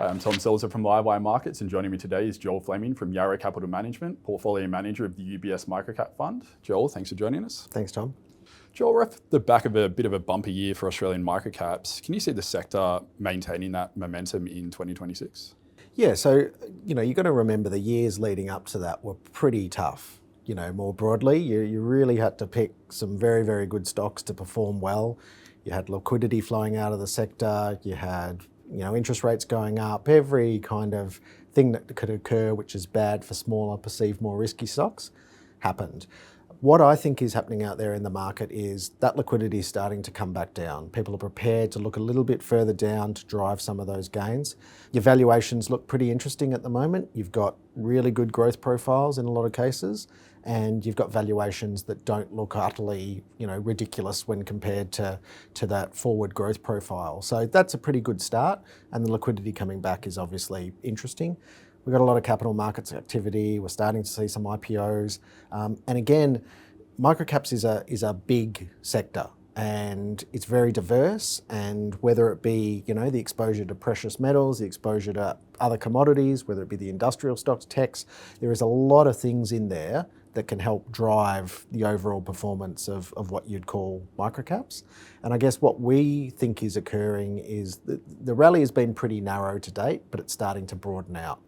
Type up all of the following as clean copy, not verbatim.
Hi, I'm Tom Selzer from Livewire Markets, and joining me today is Joel Fleming from Yarra Capital Management, Portfolio Manager of the UBS Microcap Fund. Joel, thanks for joining us. Thanks, Tom. You're off the back of a bit of a bumpy year for Australian microcaps. Can you see the sector maintaining that momentum in 2026? Yeah, so, you've got to remember the years leading up to that were pretty tough. More broadly, you really had to pick some very, very good stocks to perform well. You had liquidity flowing out of the sector, you had, interest rates going up, every kind of thing that could occur which is bad for smaller, perceived more risky stocks happened. What I think is happening out there in the market is that liquidity is starting to come back down. People are prepared to look a little bit further down to drive some of those gains. Your valuations look pretty interesting at the moment. You've got really good growth profiles in a lot of cases, and you've got valuations that don't look utterly, ridiculous when compared to that forward growth profile. So that's a pretty good start, and the liquidity coming back is obviously interesting. We've got a lot of capital markets activity. We're starting to see some IPOs. And again, microcaps is a big sector and it's very diverse. And whether it be, the exposure to precious metals, the exposure to other commodities, whether it be the industrial stocks, techs, there is a lot of things in there that can help drive the overall performance of what you'd call microcaps. And I guess what we think is occurring is the rally has been pretty narrow to date, but it's starting to broaden out.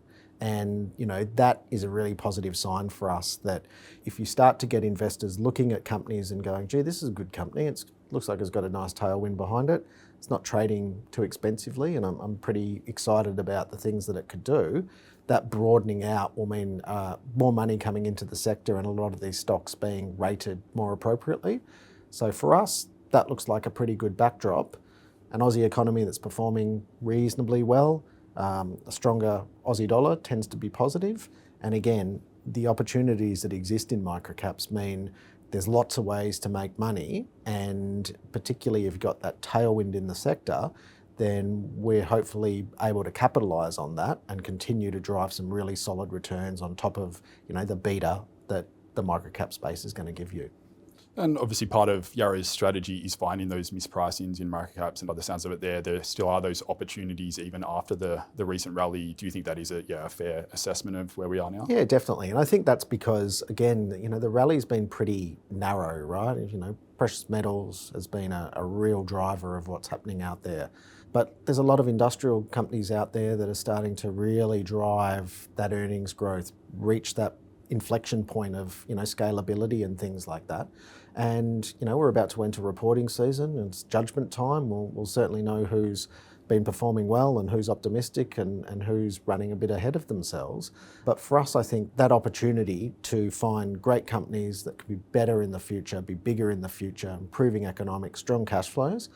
And that is a really positive sign for us, that if you start to get investors looking at companies and going, gee, this is a good company, it looks like it's got a nice tailwind behind it, it's not trading too expensively, and I'm pretty excited about the things that it could do, that broadening out will mean more money coming into the sector and a lot of these stocks being rated more appropriately. So for us, that looks like a pretty good backdrop. An Aussie economy that's performing reasonably well, a stronger Aussie dollar tends to be positive. And again, the opportunities that exist in microcaps mean there's lots of ways to make money. And particularly if you've got that tailwind in the sector, then we're hopefully able to capitalise on that and continue to drive some really solid returns on top of, the beta that the microcap space is going to give you. And obviously part of Yarra's strategy is finding those mispricings in microcaps, and by the sounds of it there still are those opportunities even after the recent rally. Do you think that is a fair assessment of where we are now? Yeah, definitely. And I think that's because, again, the rally's been pretty narrow, right? Precious metals has been a real driver of what's happening out there. But there's a lot of industrial companies out there that are starting to really drive that earnings growth, reach that inflection point of scalability and things like that. And we're about to enter reporting season and it's judgment time. We'll certainly know who's been performing well and who's optimistic and who's running a bit ahead of themselves. But for us, I think that opportunity to find great companies that could be better in the future, be bigger in the future, improving economics, strong cash flows,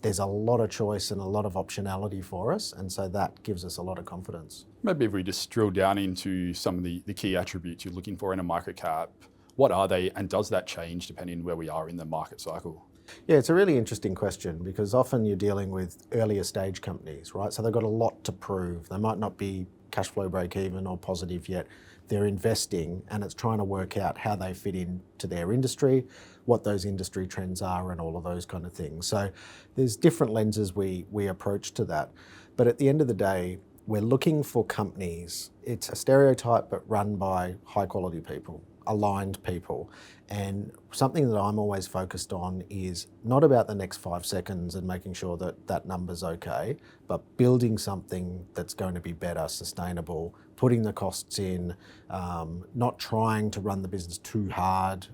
there's a lot of choice and a lot of optionality for us, and so that gives us a lot of confidence. Maybe if we just drill down into some of the key attributes you're looking for in a microcap, what are they, and does that change depending on where we are in the market cycle? Yeah, it's a really interesting question because often you're dealing with earlier stage companies, right? So they've got a lot to prove. They might not be cash flow break even or positive yet. They're investing and it's trying to work out how they fit into their industry, what those industry trends are and all of those kind of things. So there's different lenses we approach to that. But at the end of the day, we're looking for companies. It's a stereotype, but run by high quality people, aligned people. And something that I'm always focused on is not about the next 5 seconds and making sure that that number's okay, but building something that's going to be better, sustainable, putting the costs in, not trying to run the business too hard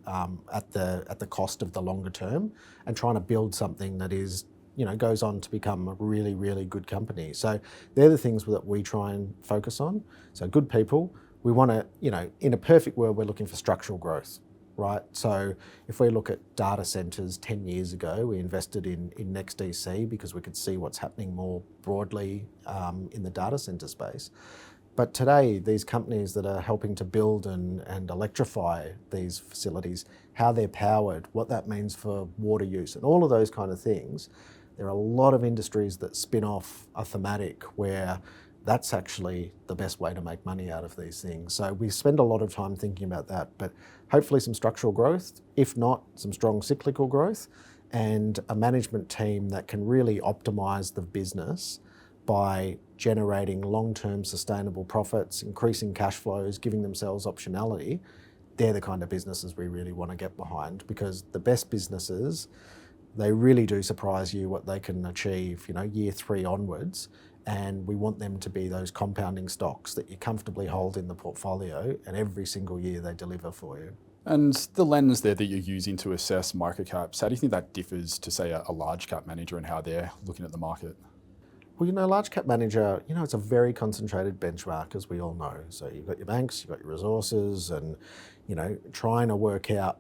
at the cost of the longer term, and trying to build something that is goes on to become a really, really good company. So they're the things that we try and focus on. So good people. We want to, in a perfect world, we're looking for structural growth, right? So if we look at data centers 10 years ago, we invested in NextDC because we could see what's happening more broadly in the data center space. But today, these companies that are helping to build and electrify these facilities, how they're powered, what that means for water use and all of those kind of things, there are a lot of industries that spin off a thematic where that's actually the best way to make money out of these things. So we spend a lot of time thinking about that, but hopefully some structural growth, if not some strong cyclical growth, and a management team that can really optimize the business by generating long-term sustainable profits, increasing cash flows, giving themselves optionality, they're the kind of businesses we really want to get behind, because the best businesses, they really do surprise you what they can achieve, year 3 onwards. And we want them to be those compounding stocks that you comfortably hold in the portfolio, and every single year they deliver for you. And the lens there that you're using to assess microcaps, how do you think that differs to, say, a large cap manager and how they're looking at the market? Well, large cap manager, it's a very concentrated benchmark, as we all know. So you've got your banks, you've got your resources, and, trying to work out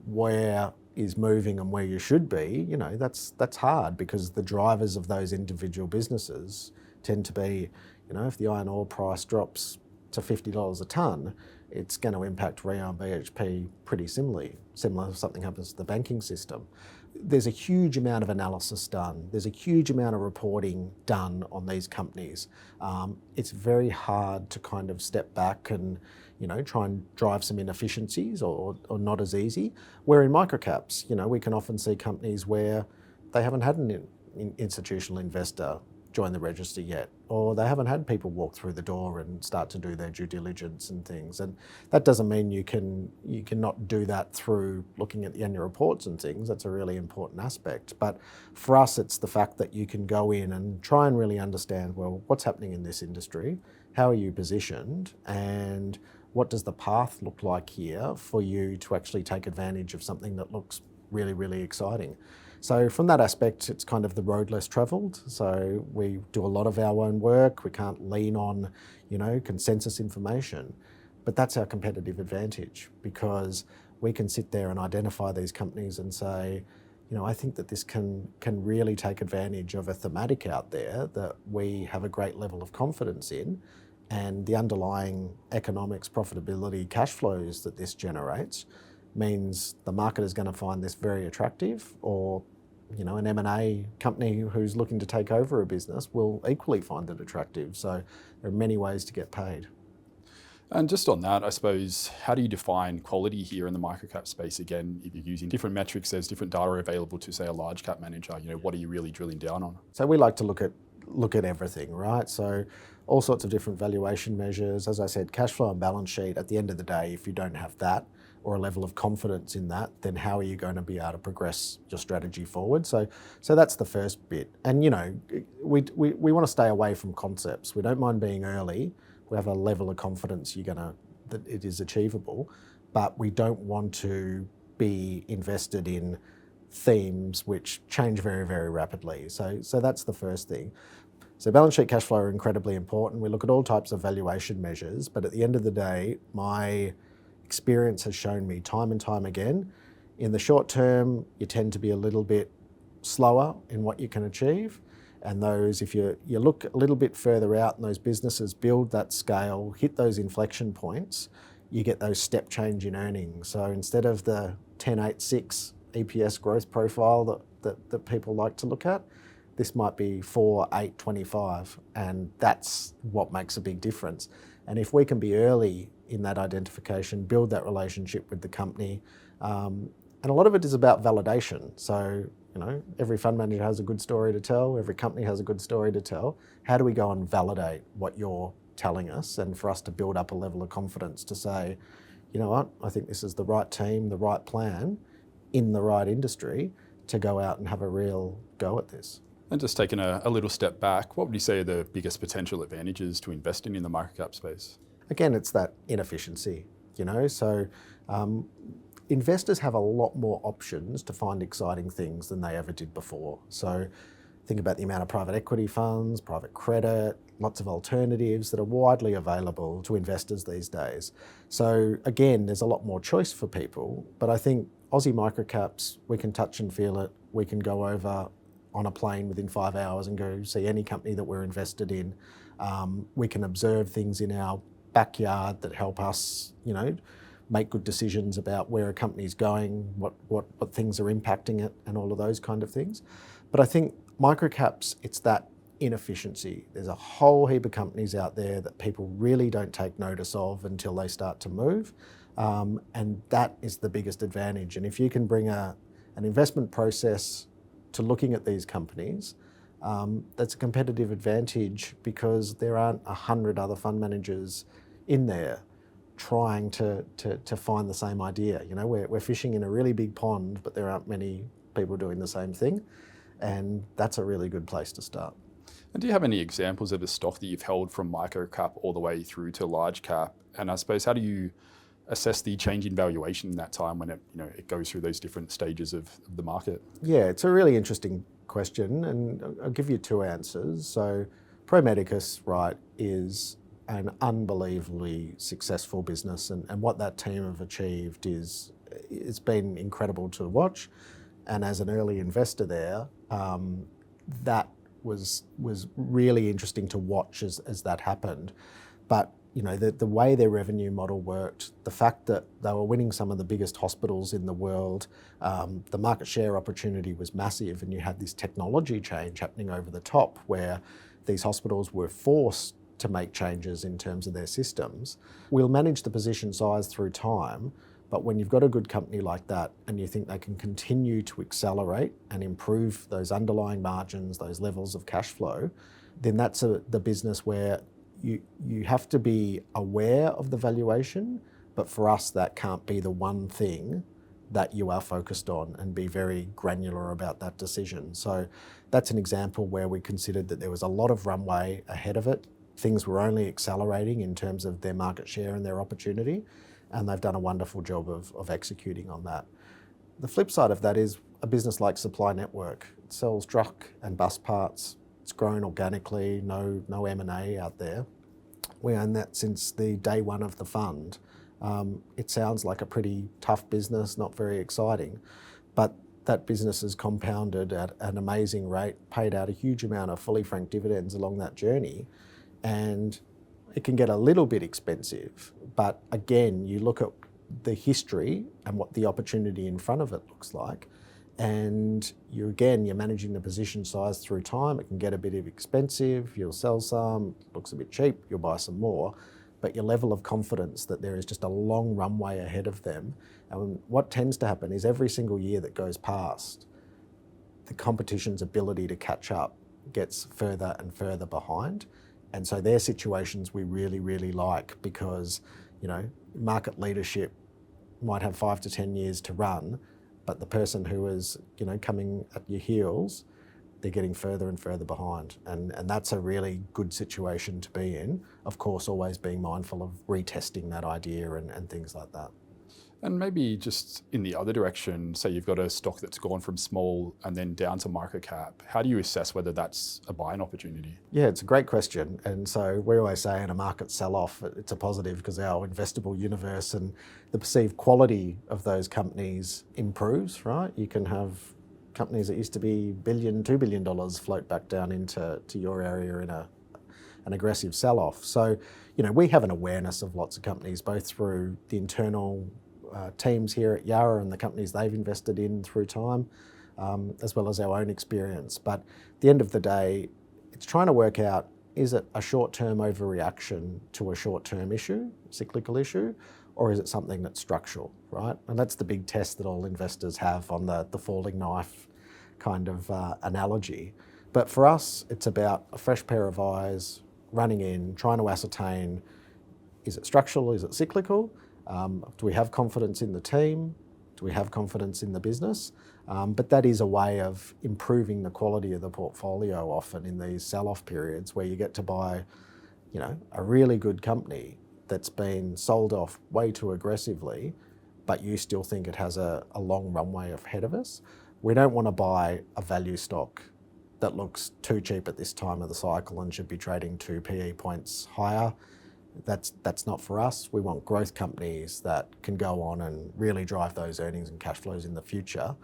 where is moving and where you should be, that's hard, because the drivers of those individual businesses tend to be, if the iron ore price drops to $50 a tonne, it's going to impact Rio and BHP pretty similarly. Similar if something happens to the banking system. There's a huge amount of analysis done. There's a huge amount of reporting done on these companies. It's very hard to kind of step back and try and drive some inefficiencies, or not as easy. Where in microcaps, we can often see companies where they haven't had an institutional investor join the register yet, or they haven't had people walk through the door and start to do their due diligence and things. And that doesn't mean you cannot do that through looking at the annual reports and things. That's a really important aspect. But for us, it's the fact that you can go in and try and really understand, well, what's happening in this industry? How are you positioned? And what does the path look like here for you to actually take advantage of something that looks really, really exciting? So from that aspect, it's kind of the road less travelled. So we do a lot of our own work. We can't lean on, consensus information. But that's our competitive advantage, because we can sit there and identify these companies and say, I think that this can really take advantage of a thematic out there that we have a great level of confidence in, and the underlying economics, profitability, cash flows that this generates means the market is going to find this very attractive, or an M&A company who's looking to take over a business will equally find it attractive. So there are many ways to get paid. And just on that, I suppose, how do you define quality here in the microcap space? Again, if you're using different metrics, there's different data available to, say, a large cap manager. What are you really drilling down on? So we like to look at everything, right? So all sorts of different valuation measures. As I said, cash flow and balance sheet. At the end of the day, if you don't have that, or a level of confidence in that, then how are you going to be able to progress your strategy forward? So that's the first bit. And we want to stay away from concepts. We don't mind being early. We have a level of confidence that it is achievable, but we don't want to be invested in themes which change very, very rapidly. So that's the first thing. So balance sheet, cash flow are incredibly important. We look at all types of valuation measures, but at the end of the day, my experience has shown me time and time again, in the short term, you tend to be a little bit slower in what you can achieve. And those, if you look a little bit further out and those businesses build that scale, hit those inflection points, you get those step change in earnings. So instead of the 10.86 EPS growth profile that people like to look at, this might be 4.825, and that's what makes a big difference. And if we can be early in that identification, build that relationship with the company, and a lot of it is about validation. So, every fund manager has a good story to tell, every company has a good story to tell. How do we go and validate what you're telling us, and for us to build up a level of confidence to say, you know what, I think this is the right team, the right plan, in the right industry, to go out and have a real go at this. And just taking a little step back, what would you say are the biggest potential advantages to investing in the microcap space? Again, it's that inefficiency, So investors have a lot more options to find exciting things than they ever did before. So think about the amount of private equity funds, private credit, lots of alternatives that are widely available to investors these days. So again, there's a lot more choice for people, but I think Aussie microcaps, we can touch and feel it. We can go over on a plane within 5 hours and go see any company that we're invested in. We can observe things in our backyard that help us, make good decisions about where a company's going, what things are impacting it, and all of those kind of things. But I think microcaps, it's that inefficiency. There's a whole heap of companies out there that people really don't take notice of until they start to move. And that is the biggest advantage. And if you can bring an investment process to looking at these companies that's a competitive advantage because there aren't 100 other fund managers in there trying to find the same idea. You know, we're fishing in a really big pond, but there aren't many people doing the same thing. And that's a really good place to start. And do you have any examples of a stock that you've held from microcap all the way through to large cap? And I suppose, how do you assess the change in valuation in that time when it goes through those different stages of the market? Yeah, it's a really interesting question, and I'll give you two answers. So Pro Medicus, right, is an unbelievably successful business, and what that team have achieved it's been incredible to watch. And as an early investor there, that was really interesting to watch as that happened. But you know, the way their revenue model worked, the fact that they were winning some of the biggest hospitals in the world, the market share opportunity was massive, and you had this technology change happening over the top where these hospitals were forced to make changes in terms of their systems. We'll manage the position size through time, but when you've got a good company like that and you think they can continue to accelerate and improve those underlying margins, those levels of cash flow, then that's the business where you have to be aware of the valuation, but for us that can't be the one thing that you are focused on, and be very granular about that decision. So that's an example where we considered that there was a lot of runway ahead of it. Things were only accelerating in terms of their market share and their opportunity, and they've done a wonderful job of executing on that. The flip side of that is a business like Supply Network. It sells truck and bus parts. It's grown organically, no M&A out there. We own that since the day one of the fund. It sounds like a pretty tough business, not very exciting, but that business has compounded at an amazing rate, paid out a huge amount of fully franked dividends along that journey, and it can get a little bit expensive. But again, you look at the history and what the opportunity in front of it looks like, and you're managing the position size through time. It can get a bit expensive, you'll sell some, it looks a bit cheap, you'll buy some more, but your level of confidence that there is just a long runway ahead of them. And what tends to happen is every single year that goes past, the competition's ability to catch up gets further and further behind. And so they're situations we really, really like, because, you know, market leadership might have 5 to 10 years to run, but the person who is, you know, coming at your heels, they're getting further and further behind. And that's a really good situation to be in. Of course, always being mindful of retesting that idea and things like that. And maybe just in the other direction, say you've got a stock that's gone from small and then down to microcap. How do you assess whether that's a buying opportunity? Yeah, it's a great question. And so we always say in a market sell-off, it's a positive because our investable universe and the perceived quality of those companies improves, right? You can have companies that used to be $1 billion, $2 billion float back down into your area in an aggressive sell-off. So, you know, we have an awareness of lots of companies, both through the internal teams here at Yarra and the companies they've invested in through time, as well as our own experience. But at the end of the day, it's trying to work out, is it a short-term overreaction to a short-term issue, cyclical issue, or is it something that's structural, right? And that's the big test that all investors have on the falling knife kind of analogy. But for us, it's about a fresh pair of eyes, running in, trying to ascertain, is it structural, is it cyclical? Do we have confidence in the team? Do we have confidence in the business? But that is a way of improving the quality of the portfolio often in these sell-off periods where you get to buy, you know, a really good company that's been sold off way too aggressively, but you still think it has a long runway ahead of us. We don't want to buy a value stock that looks too cheap at this time of the cycle and should be trading 2 PE points higher. That's not for us. We want growth companies that can go on and really drive those earnings and cash flows in the future.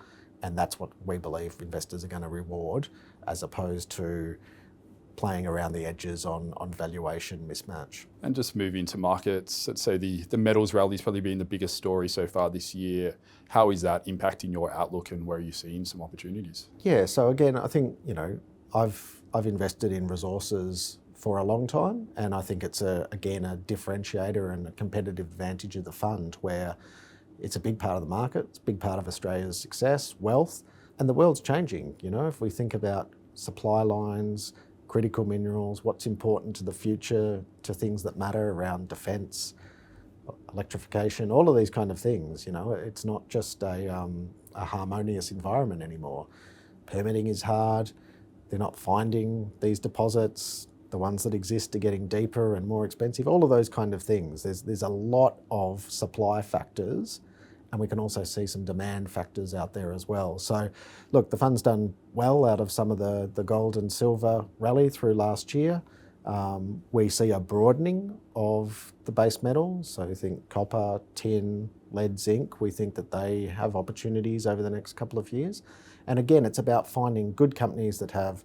And that's what we believe investors are going to reward, as opposed to playing around the edges on valuation mismatch. And just moving to markets, let's say the metals rally's probably been the biggest story so far this year. How is that impacting your outlook, and where are you seeing some opportunities? Yeah, so again, I think, you know, I've invested in resources for a long time, and I think it's again a differentiator and a competitive advantage of the fund, where it's a big part of the market, it's a big part of Australia's success, wealth, and the world's changing. You know, if we think about supply lines, critical minerals, what's important to the future, to things that matter around defence, electrification, all of these kind of things. It's not just a harmonious environment anymore. Permitting is hard. They're not finding these deposits. The ones that exist are getting deeper and more expensive. All of those kind of things. There's a lot of supply factors, and we can also see some demand factors out there as well. So, look, the fund's done well out of some of the gold and silver rally through last year. We see a broadening of the base metals. So I think copper, tin, lead, zinc, we think that they have opportunities over the next couple of years. And again, it's about finding good companies that have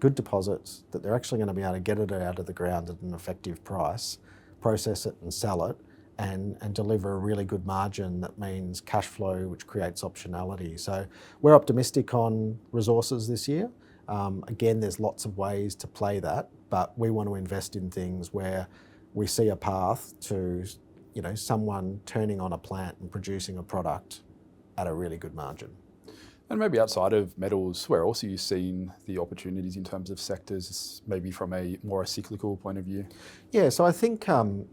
good deposits, that they're actually going to be able to get it out of the ground at an effective price, process it and sell it, and deliver a really good margin that means cash flow, which creates optionality. So we're optimistic on resources this year. Again, there's lots of ways to play that, but we want to invest in things where we see a path to, someone turning on a plant and producing a product at a really good margin. And maybe outside of metals, where else are you seeing the opportunities in terms of sectors, maybe from a more cyclical point of view? Yeah, so I think,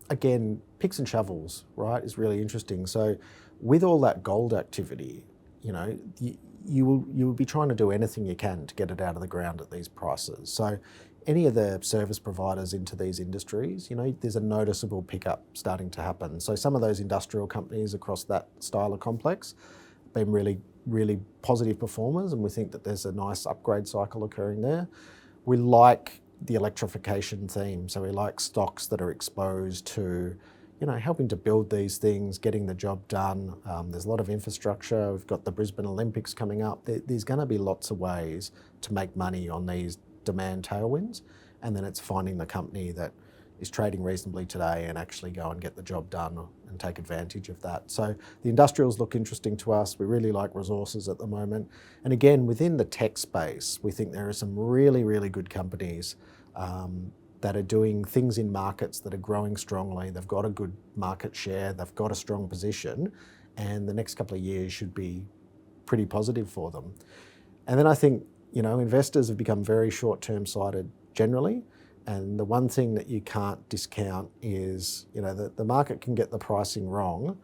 again, picks and shovels, right, is really interesting. So with all that gold activity, you will be trying to do anything you can to get it out of the ground at these prices. So any of the service providers into these industries, there's a noticeable pickup starting to happen. So some of those industrial companies across that style of complex have been really, really positive performers, and we think that there's a nice upgrade cycle occurring there. We like the electrification theme, so we like stocks that are exposed to, helping to build these things, getting the job done. There's a lot of infrastructure. We've got the Brisbane Olympics coming up. There's going to be lots of ways to make money on these demand tailwinds, and then it's finding the company that is trading reasonably today and actually go and get the job done and take advantage of that. So the industrials look interesting to us. We really like resources at the moment. And again, within the tech space, we think there are some really, really good companies that are doing things in markets that are growing strongly. They've got a good market share, they've got a strong position, and the next couple of years should be pretty positive for them. And then I think, investors have become very short-term sighted generally. And the one thing that you can't discount is, the market can get the pricing wrong,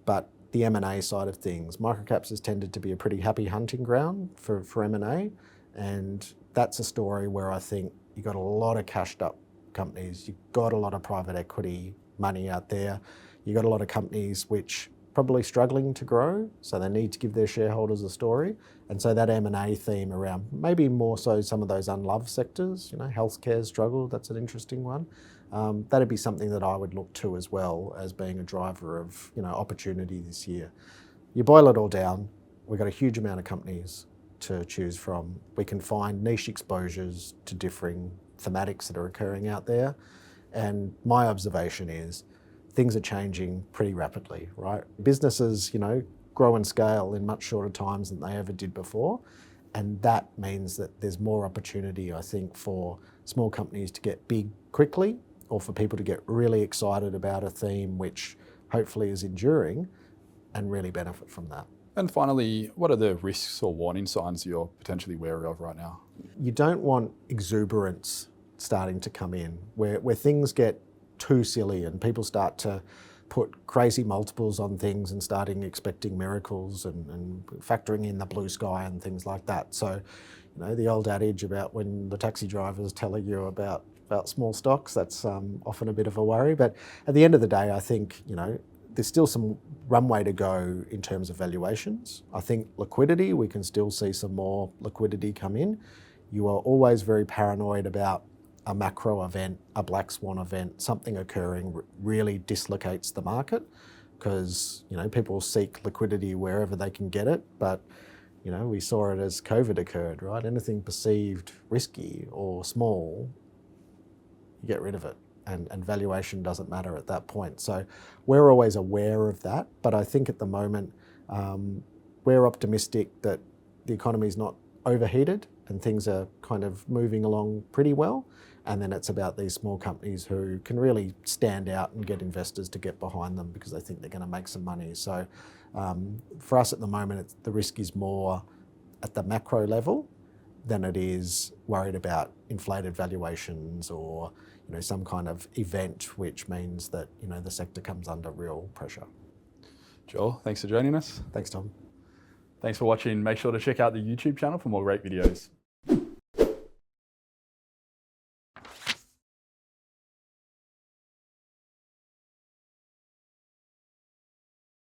but the M&A side of things, microcaps has tended to be a pretty happy hunting ground for M&A. And that's a story where I think you've got a lot of cashed up companies, you've got a lot of private equity money out there, you've got a lot of companies which probably struggling to grow, so they need to give their shareholders a story. And so that M&A theme around maybe more so some of those unloved sectors, healthcare's struggled, that's an interesting one. That'd be something that I would look to as well as being a driver of opportunity this year. You boil it all down, we've got a huge amount of companies to choose from. We can find niche exposures to differing thematics that are occurring out there. And my observation is things are changing pretty rapidly, right? Businesses, grow and scale in much shorter times than they ever did before. And that means that there's more opportunity, I think, for small companies to get big quickly, or for people to get really excited about a theme which hopefully is enduring and really benefit from that. And finally, what are the risks or warning signs you're potentially wary of right now? You don't want exuberance starting to come in, where things get too silly and people start to put crazy multiples on things and starting expecting miracles and factoring in the blue sky and things like that. So, the old adage about when the taxi driver's telling you about small stocks, that's often a bit of a worry. But at the end of the day, I think, there's still some runway to go in terms of valuations. I think liquidity, we can still see some more liquidity come in. You are always very paranoid about a macro event, a black swan event, something occurring really dislocates the market because, people seek liquidity wherever they can get it. But, we saw it as COVID occurred, right? Anything perceived risky or small, you get rid of it. And valuation doesn't matter at that point. So we're always aware of that. But I think at the moment, we're optimistic that the economy is not overheated and things are kind of moving along pretty well. And then it's about these small companies who can really stand out and get investors to get behind them because they think they're going to make some money. So for us at the moment, the risk is more at the macro level than it is worried about inflated valuations or some kind of event which means that the sector comes under real pressure. Joel, thanks for joining us. Thanks, Tom. Thanks for watching. Make sure to check out the YouTube channel for more great videos.